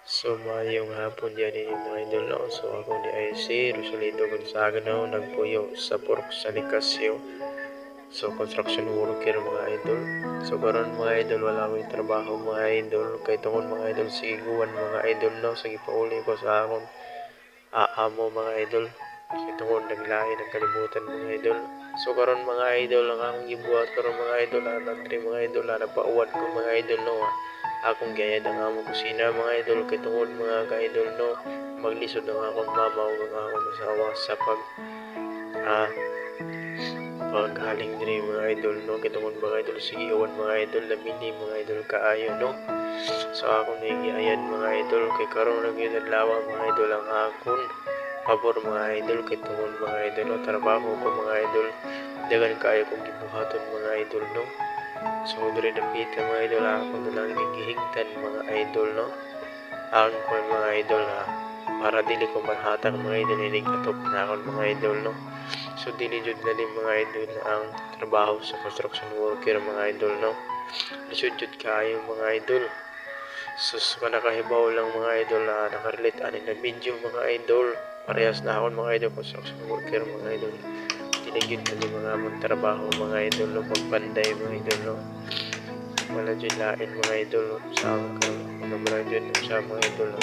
So, maayong hapon diyan ini mga idol no. So, ako ni IC Rosalito Gonzaga no, nagpuyo sa Purok sa Nicasio. So, construction worker mga idol. So, karon mga idol, wala akong trabaho mga idol. Kay tungod mga idol, siguan mga idol no. Sige pauli ko sa akong aamo mga idol. Kay tungod naglain ang kalibutan mga idol. So, karon mga idol, ang akong gibuhat karon mga idol, anandri mga idol, nagpauwan ko mga idol no. Akong gayad ang among kusina mga idol, kay tungod mga ka-idol no, maglisod ang akong mama ug ang akong asawa sa paghaling diri mga idol no, kay tungod mga idol sige uwan mga idol, lamini mga idol kaayo no. So akong nagiayan mga idol, kay karon ra gyud adlaw mga idol ang akon pabor mga idol, kay tungod mga idol no, trabaho ko mga idol, dagan kaayo kong gibuhaton mga idol no. So diri dapita mga idol, ako na lang gihigtan mga idol no. Ang mga idol para dili ko manhatag mga idol, hindi katop na akon mga idol no. So dili jud na mga idol ang trabaho sa construction worker mga idol no. Lisod jud kaayo mga idol. Sus ka nakahibaw lang mga idol, nakarelate ani na video mga idol. Parehas na akon mga idol construction worker mga idol. Dili jud na mga among trabaho mga idol no, pagpanday mga idol no. Wala jud lain mga idol sa mga jud sa mga idol no.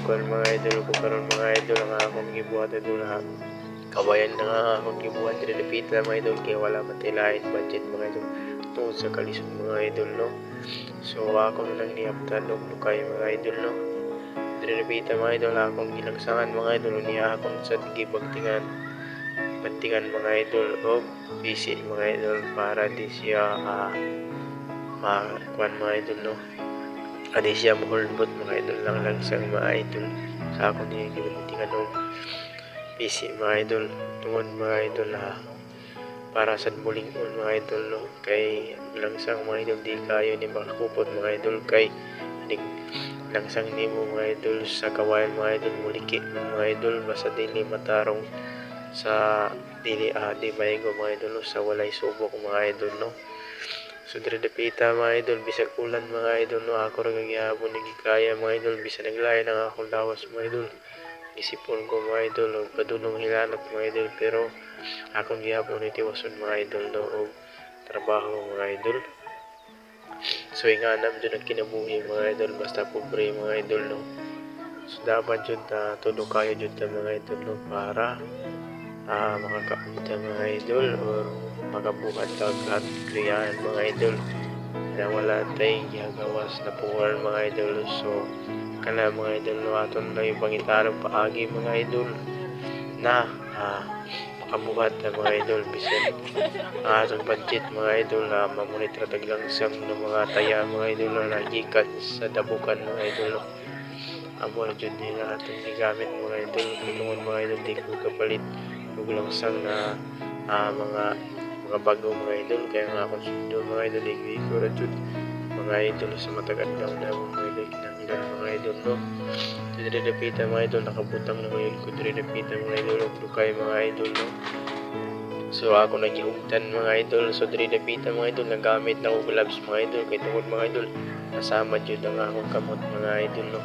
Kung mga idol ko karon mga idol ang akong gibuhat idol ha. Kabayan na nga akong gibuhat repeat lang mga idol, kaya wala man tilain budget mga idol tungod sa kalisod mga idol no. So ako na lang niabtan og lukay mga idol no. Repeat mga idol akong gilagsangan mga idol niya akong sa gibagtingan mga idol og busy mga idol para di siya makuan mga idol no. Adi siya mahulbot mga idol lang sa mga idol sa ako niya gibagtingan og busy mga idol tungod mga idol para sa muling mga idol no, kay langsang mga idol di kayo ni makakupot mga idol, kay langsang nimo mga idol sa kawayan mga idol muliki mga idol basta dili matarong sa dili di maigo mga idol no, sa walay subok mga idol no. So diri dapita mga idol, bisag ulan mga idol no, ako ra gihapon nagikaya mga idol, bisan naglain ang akong lawas mga idol. Isipon ko mga idol og padunong hilanat mga idol, pero akong gihapon itiwason mga idol no og trabaho mga idol. So inganam jud ang kinabuhi mga idol, basta pobre mga idol no. So dapat jud tulo kayo jud ta mga idol no, para makakaita mga idol or makabuhat kag kriyahan mga idol na wala tayong gihagawas na puhunan mga idol. So kana mga idol no, aton lang yung pangitarong paagi mga idol na makabuhat na mga idol bisan atong budget mga idol mamonitra taglangsang ng mga taya mga idol na nagikan sa dabukan mga idol no. Amo na jud nila atong gigamit mga idol, tungod mga idol di ko kapalit og langsang na mga bago mga idol, kaya nga akong sundo mga idol ko ra jud mga idol sa matagal daw na mga idol kinahanglan mga idol no. Diri dapita mga idol, nakabutang na ngayon ko diri dapita mga idol og lukay mga idol no. So ako nagihugtan mga idol, so diri dapita mga idol nagamit na og gloves mga idol, kay tungod mga idol nasama jud ang akong kamot mga idol no.